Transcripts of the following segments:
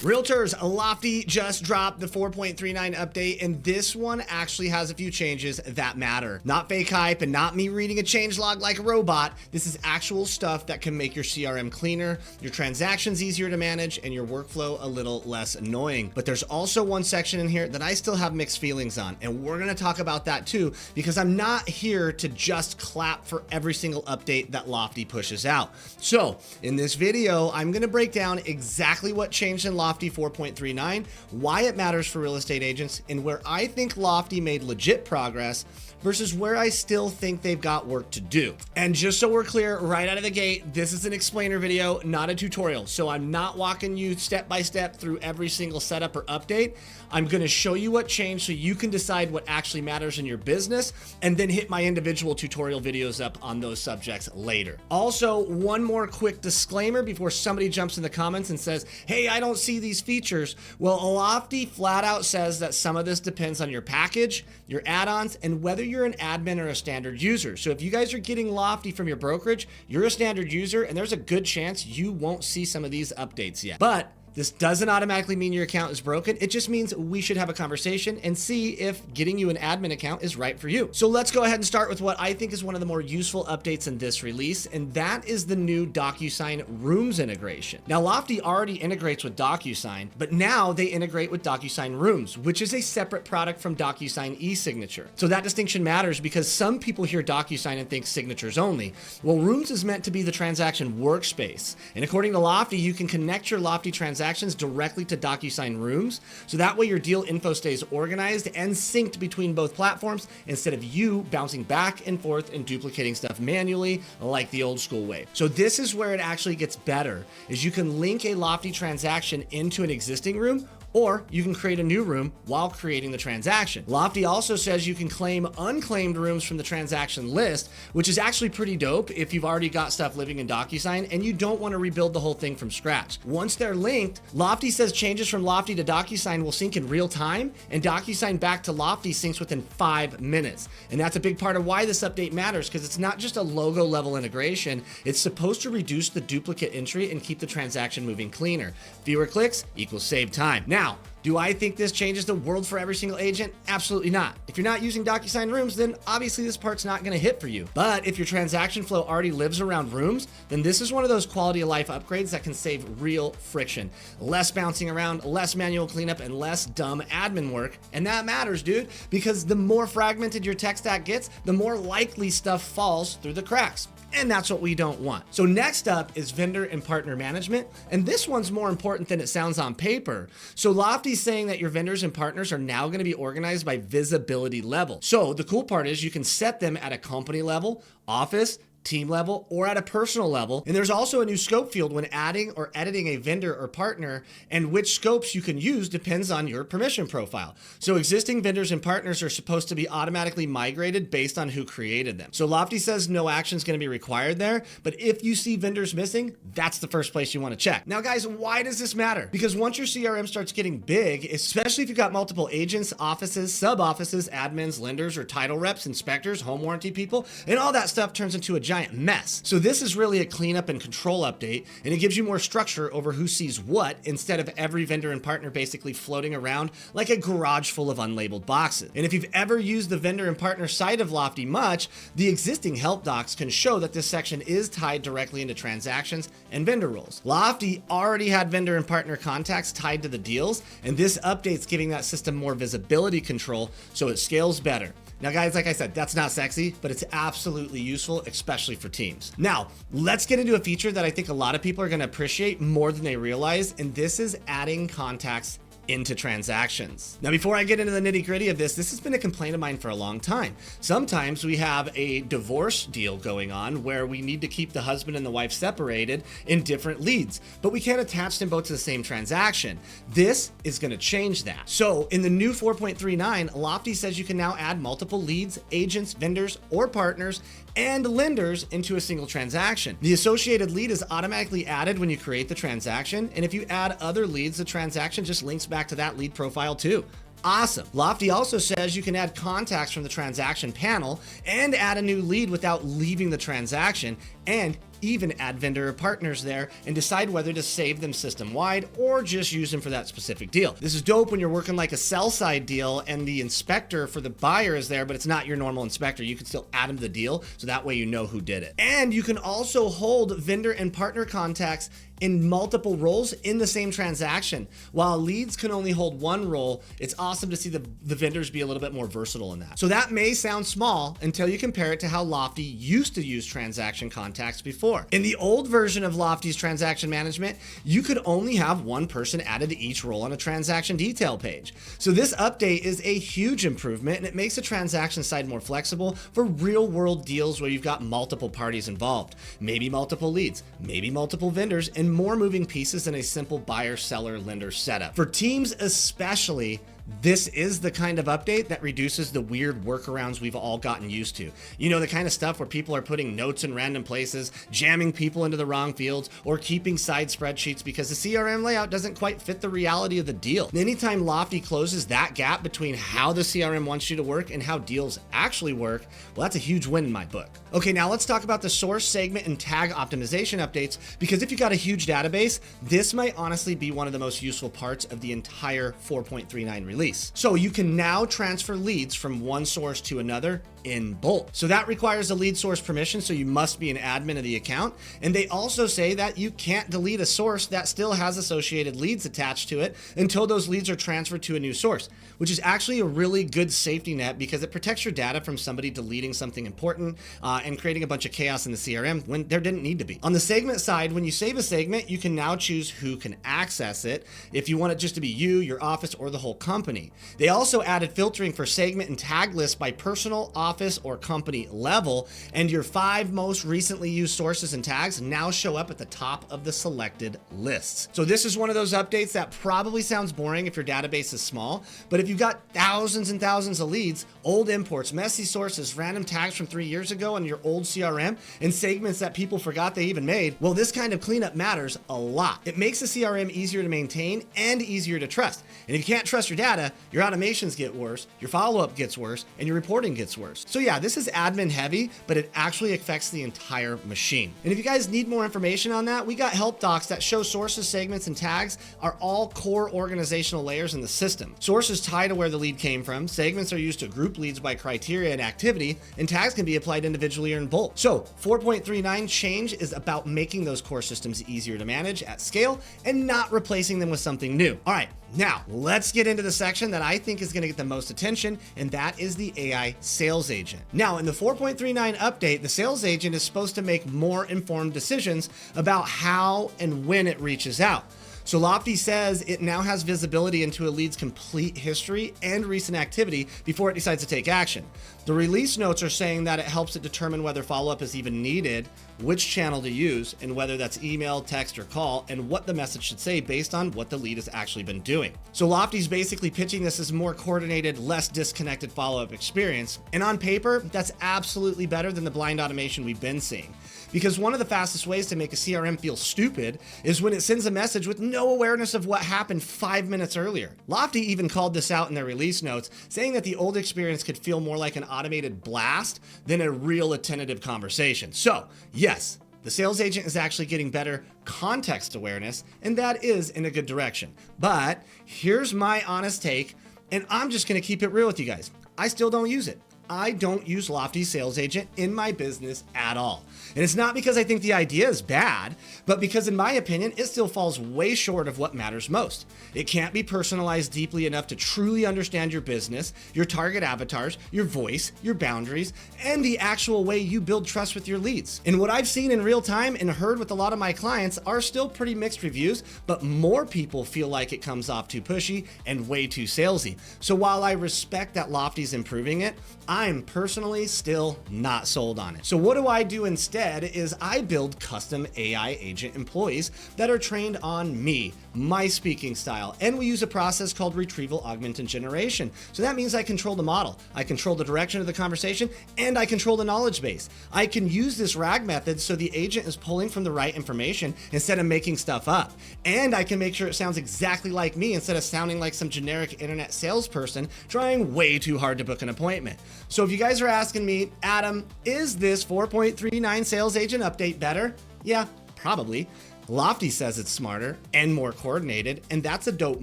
Realtors, Lofty just dropped the 4.39 update, and this one actually has a few changes that matter. Not fake hype and not me reading a changelog like a robot. This is actual stuff that can make your CRM cleaner, your transactions easier to manage, and your workflow a little less annoying. But there's also one section in here that I still have mixed feelings on, and we're gonna talk about that too, because I'm not here to just clap for every single update that Lofty pushes out. So in this video, I'm gonna break down exactly what changed in Lofty 4.39, why it matters for real estate agents, and where I think Lofty made legit progress versus where I still think they've got work to do. And just so we're clear right out of the gate, this is an explainer video, not a tutorial. So I'm not walking you step by step through every single setup or update. I'm gonna show you what changed so you can decide what actually matters in your business and then hit my individual tutorial videos up on those subjects later. Also, one more quick disclaimer before somebody jumps in the comments and says, hey, I don't see these features. Well, Lofty flat out says that some of this depends on your package, your add-ons, and whether you're an admin or a standard user. So if you guys are getting Lofty from your brokerage, you're a standard user, and there's a good chance you won't see some of these updates yet. But this doesn't automatically mean your account is broken. It just means we should have a conversation and see if getting you an admin account is right for you. So let's go ahead and start with what I think is one of the more useful updates in this release, and that is the new DocuSign Rooms integration. Now, Lofty already integrates with DocuSign, but now they integrate with DocuSign Rooms, which is a separate product from DocuSign e-signature. So that distinction matters because some people hear DocuSign and think signatures only. Well, Rooms is meant to be the transaction workspace. And according to Lofty, you can connect your Lofty transactions directly to DocuSign Rooms, so that way your deal info stays organized and synced between both platforms instead of you bouncing back and forth and duplicating stuff manually like the old school way. So this is where it actually gets better, is you can link a Lofty transaction into an existing room, or you can create a new room while creating the transaction. Lofty also says you can claim unclaimed rooms from the transaction list, which is actually pretty dope if you've already got stuff living in DocuSign and you don't want to rebuild the whole thing from scratch. Once they're linked, Lofty says changes from Lofty to DocuSign will sync in real time, and DocuSign back to Lofty syncs within 5 minutes. And that's a big part of why this update matters, because it's not just a logo level integration, it's supposed to reduce the duplicate entry and keep the transaction moving cleaner. Fewer clicks equals saved time. Now, do I think this changes the world for every single agent? Absolutely not. If you're not using DocuSign Rooms, then obviously this part's not gonna hit for you. But if your transaction flow already lives around Rooms, then this is one of those quality of life upgrades that can save real friction. Less bouncing around, less manual cleanup, and less dumb admin work. And that matters, dude, because the more fragmented your tech stack gets, the more likely stuff falls through the cracks. And that's what we don't want. So next up is vendor and partner management. And this one's more important than it sounds on paper. So Lofty's saying that your vendors and partners are now gonna be organized by visibility level. So the cool part is you can set them at a company level, office, team level, or at a personal level. And there's also a new scope field when adding or editing a vendor or partner, and which scopes you can use depends on your permission profile. So existing vendors and partners are supposed to be automatically migrated based on who created them. So Lofty says no action is going to be required there, but if you see vendors missing, that's the first place you want to check. Now guys, why does this matter? Because once your CRM starts getting big, especially if you've got multiple agents, offices, sub offices, admins, lenders, or title reps, inspectors, home warranty people, and all that stuff turns into a giant mess. So this is really a cleanup and control update, and it gives you more structure over who sees what instead of every vendor and partner basically floating around like a garage full of unlabeled boxes. And if you've ever used the vendor and partner side of Lofty much, the existing help docs can show that this section is tied directly into transactions and vendor roles. Lofty already had vendor and partner contacts tied to the deals, and this update's giving that system more visibility control so it scales better. Now guys, like I said, that's not sexy, but it's absolutely useful, especially for teams. Now, let's get into a feature that I think a lot of people are gonna appreciate more than they realize, and this is adding contacts into transactions. Now, before I get into the nitty gritty of this has been a complaint of mine for a long time. Sometimes we have a divorce deal going on where we need to keep the husband and the wife separated in different leads, but we can't attach them both to the same transaction. This is going to change that. So in the new 4.39, Lofty says you can now add multiple leads, agents, vendors, or partners and lenders into a single transaction. The associated lead is automatically added when you create the transaction, and if you add other leads, the transaction just links back to that lead profile too. Awesome. Lofty also says you can add contacts from the transaction panel and add a new lead without leaving the transaction, and even add vendor or partners there and decide whether to save them system-wide or just use them for that specific deal. This is dope when you're working like a sell-side deal and the inspector for the buyer is there, but it's not your normal inspector. You can still add them to the deal, so that way you know who did it. And you can also hold vendor and partner contacts in multiple roles in the same transaction. While leads can only hold one role, it's awesome to see the vendors be a little bit more versatile in that. So that may sound small until you compare it to how Lofty used to use transaction contacts before. In the old version of Lofty's transaction management, you could only have one person added to each role on a transaction detail page. So this update is a huge improvement, and it makes the transaction side more flexible for real world deals where you've got multiple parties involved, maybe multiple leads, maybe multiple vendors, and more moving pieces than a simple buyer, seller, lender setup. For teams especially, this is the kind of update that reduces the weird workarounds we've all gotten used to. You know, the kind of stuff where people are putting notes in random places, jamming people into the wrong fields, or keeping side spreadsheets because the CRM layout doesn't quite fit the reality of the deal. And anytime Lofty closes that gap between how the CRM wants you to work and how deals actually work, well, that's a huge win in my book. Okay, now let's talk about the source, segment, and tag optimization updates, because if you got a huge database, this might honestly be one of the most useful parts of the entire 4.39 release. So you can now transfer leads from one source to another in bulk. So that requires a lead source permission, so you must be an admin of the account. And they also say that you can't delete a source that still has associated leads attached to it until those leads are transferred to a new source, which is actually a really good safety net because it protects your data from somebody deleting something important and creating a bunch of chaos in the CRM when there didn't need to be. On the segment side, when you save a segment, you can now choose who can access it if you want it just to be you, your office, or the whole company. They also added filtering for segment and tag lists by personal, office, or company level, and your 5 most recently used sources and tags now show up at the top of the selected lists. So this is one of those updates that probably sounds boring if your database is small, but if you've got thousands and thousands of leads, old imports, messy sources, random tags from 3 years ago on your old CRM, and segments that people forgot they even made, well, this kind of cleanup matters a lot. It makes the CRM easier to maintain and easier to trust. And if you can't trust your data, your automations get worse, your follow-up gets worse, and your reporting gets worse. So yeah, this is admin heavy, but it actually affects the entire machine. And if you guys need more information on that, we got help docs that show sources, segments, and tags are all core organizational layers in the system. Sources tie to where the lead came from, segments are used to group leads by criteria and activity, and tags can be applied individually or in bulk. So 4.39 change is about making those core systems easier to manage at scale and not replacing them with something new. All right, now let's get into the section that I think is going to get the most attention, and that is the AI sales agent. Now in the 4.39 update, the sales agent is supposed to make more informed decisions about how and when it reaches out. So Lofty says it now has visibility into a lead's complete history and recent activity before it decides to take action. The release notes are saying that it helps it determine whether follow-up is even needed, which channel to use, and whether that's email, text, or call, and what the message should say based on what the lead has actually been doing. So Lofty's basically pitching this as a more coordinated, less disconnected follow-up experience. And on paper, that's absolutely better than the blind automation we've been seeing. Because one of the fastest ways to make a CRM feel stupid is when it sends a message with no awareness of what happened 5 minutes earlier. Lofty even called this out in their release notes, saying that the old experience could feel more like an automated blast than a real attentive conversation. So, yes, the sales agent is actually getting better context awareness, and that is in a good direction. But here's my honest take, and I'm just gonna keep it real with you guys. I still don't use it. I don't use Lofty Sales Agent in my business at all. And it's not because I think the idea is bad, but because in my opinion, it still falls way short of what matters most. It can't be personalized deeply enough to truly understand your business, your target avatars, your voice, your boundaries, and the actual way you build trust with your leads. And what I've seen in real time and heard with a lot of my clients are still pretty mixed reviews, but more people feel like it comes off too pushy and way too salesy. So while I respect that Lofty's improving it, I'm personally still not sold on it. So what do I do instead is I build custom AI agent employees that are trained on me, my speaking style, and we use a process called retrieval augmented generation. So that means I control the model, I control the direction of the conversation, and I control the knowledge base. I can use this RAG method so the agent is pulling from the right information instead of making stuff up. And I can make sure it sounds exactly like me instead of sounding like some generic internet salesperson trying way too hard to book an appointment. So if you guys are asking me, Adam, is this 4.39 sales agent update better? Yeah, probably. Lofty says it's smarter and more coordinated, and that's a dope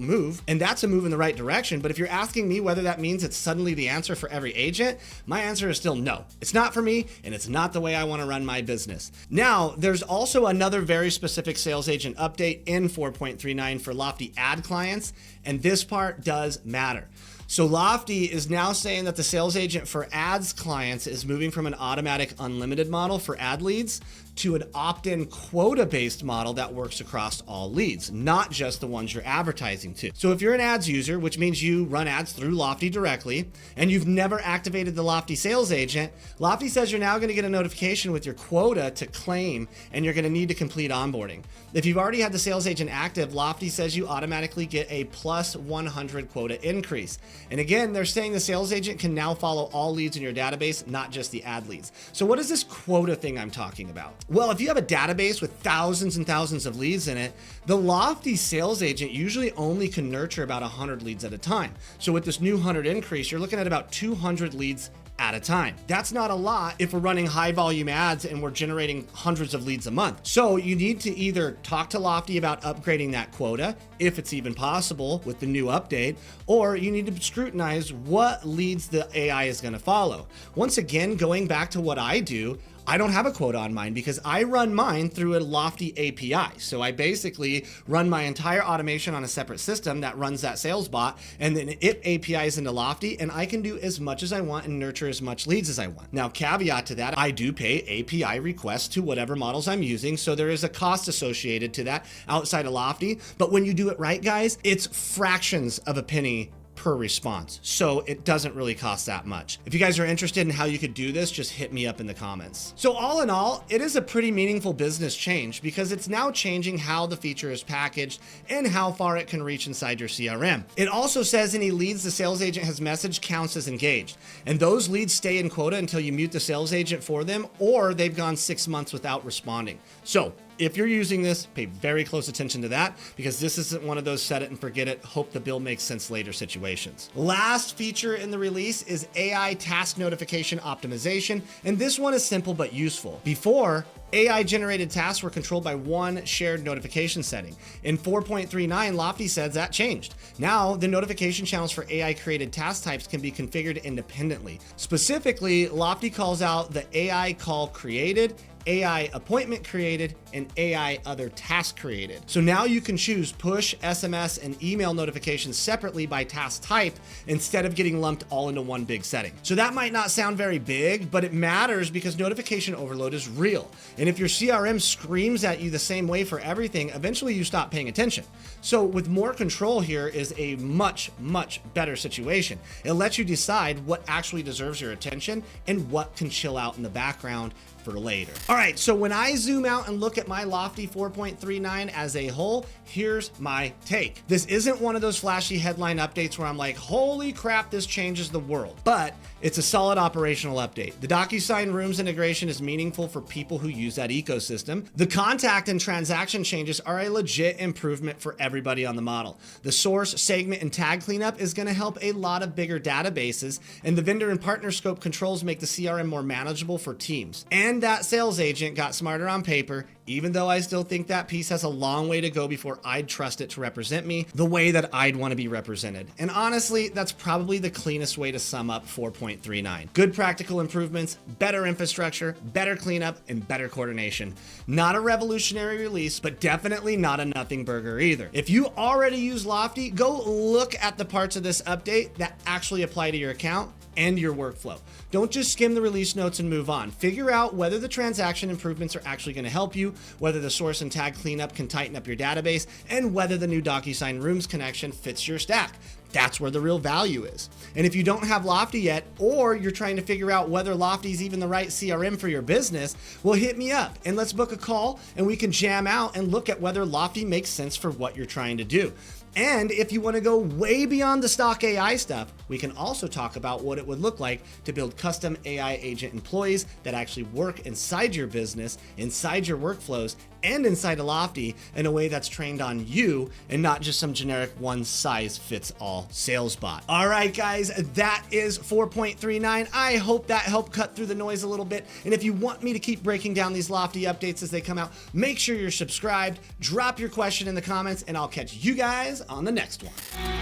move, and that's a move in the right direction. But if you're asking me whether that means it's suddenly the answer for every agent, my answer is still no. It's not for me, and it's not the way I want to run my business. Now, there's also another very specific sales agent update in 4.39 for Lofty ad clients, and this part does matter. So Lofty is now saying that the sales agent for ads clients is moving from an automatic unlimited model for ad leads to an opt-in quota-based model that works across all leads, not just the ones you're advertising to. So if you're an ads user, which means you run ads through Lofty directly, and you've never activated the Lofty sales agent, Lofty says you're now going to get a notification with your quota to claim, and you're going to need to complete onboarding. If you've already had the sales agent active, Lofty says you automatically get a plus 100 quota increase. And again, they're saying the sales agent can now follow all leads in your database, not just the ad leads. So what is this quota thing I'm talking about? Well, if you have a database with thousands and thousands of leads in it, the Lofty sales agent usually only can nurture about 100 leads at a time. So with this new 100 increase, you're looking at about 200 leads at a time. That's not a lot if we're running high volume ads and we're generating hundreds of leads a month. So you need to either talk to Lofty about upgrading that quota, if it's even possible with the new update, or you need to scrutinize what leads the AI is going to follow. Once again, going back to what I do, I don't have a quota on mine because I run mine through a Lofty API. So I basically run my entire automation on a separate system that runs that sales bot, and then it APIs into Lofty, and I can do as much as I want and nurture as much leads as I want. Now, caveat to that, I do pay API requests to whatever models I'm using, so there is a cost associated to that outside of Lofty. But when you do it right, guys, it's fractions of a penny per response. So it doesn't really cost that much. If you guys are interested in how you could do this, just hit me up in the comments. So all in all, it is a pretty meaningful business change because it's now changing how the feature is packaged and how far it can reach inside your CRM. It also says any leads the sales agent has messaged counts as engaged. And those leads stay in quota until you mute the sales agent for them, or they've gone 6 months without responding. So if you're using this, pay very close attention to that because this isn't one of those set it and forget it, hope the bill makes sense later situations. Last feature in the release is AI task notification optimization, and this one is simple but useful. Before, AI generated tasks were controlled by one shared notification setting. In 4.39, Lofty says that changed. Now, the notification channels for AI created task types can be configured independently. Specifically, Lofty calls out the AI call created, AI appointment created, and AI other task created. So now you can choose push, SMS, and email notifications separately by task type instead of getting lumped all into one big setting. So that might not sound very big, but it matters because notification overload is real. And if your CRM screams at you the same way for everything, eventually you stop paying attention. So with more control here is a much, much better situation. It lets you decide what actually deserves your attention and what can chill out in the background for later. All right, so when I zoom out and look at my Lofty 4.39 as a whole, here's my take. This isn't one of those flashy headline updates where I'm like, holy crap, this changes the world, but it's a solid operational update. The DocuSign Rooms integration is meaningful for people who use that ecosystem. The contact and transaction changes are a legit improvement for everybody on the model. The source, segment, and tag cleanup is gonna help a lot of bigger databases, and the vendor and partner scope controls make the CRM more manageable for teams. And that sales agent got smarter on paper, even though I still think that piece has a long way to go before I'd trust it to represent me the way that I'd want to be represented. And honestly, that's probably the cleanest way to sum up 4.39. Good practical improvements, better infrastructure, better cleanup, and better coordination. Not a revolutionary release, but definitely not a nothing burger either. If you already use Lofty, go look at the parts of this update that actually apply to your account and your workflow. Don't just skim the release notes and move on. Figure out whether the transaction improvements are actually going to help you, whether the source and tag cleanup can tighten up your database, and whether the new DocuSign Rooms connection fits your stack. That's where the real value is. And if you don't have Lofty yet, or you're trying to figure out whether Lofty is even the right CRM for your business, well, hit me up and let's book a call and we can jam out and look at whether Lofty makes sense for what you're trying to do. And if you want to go way beyond the stock AI stuff, we can also talk about what it would look like to build custom AI agent employees that actually work inside your business, inside your workflows, and inside of Lofty in a way that's trained on you and not just some generic one-size-fits-all sales bot. All right, guys, that is 4.39. I hope that helped cut through the noise a little bit. And if you want me to keep breaking down these Lofty updates as they come out, make sure you're subscribed, drop your question in the comments, and I'll catch you guys on the next one.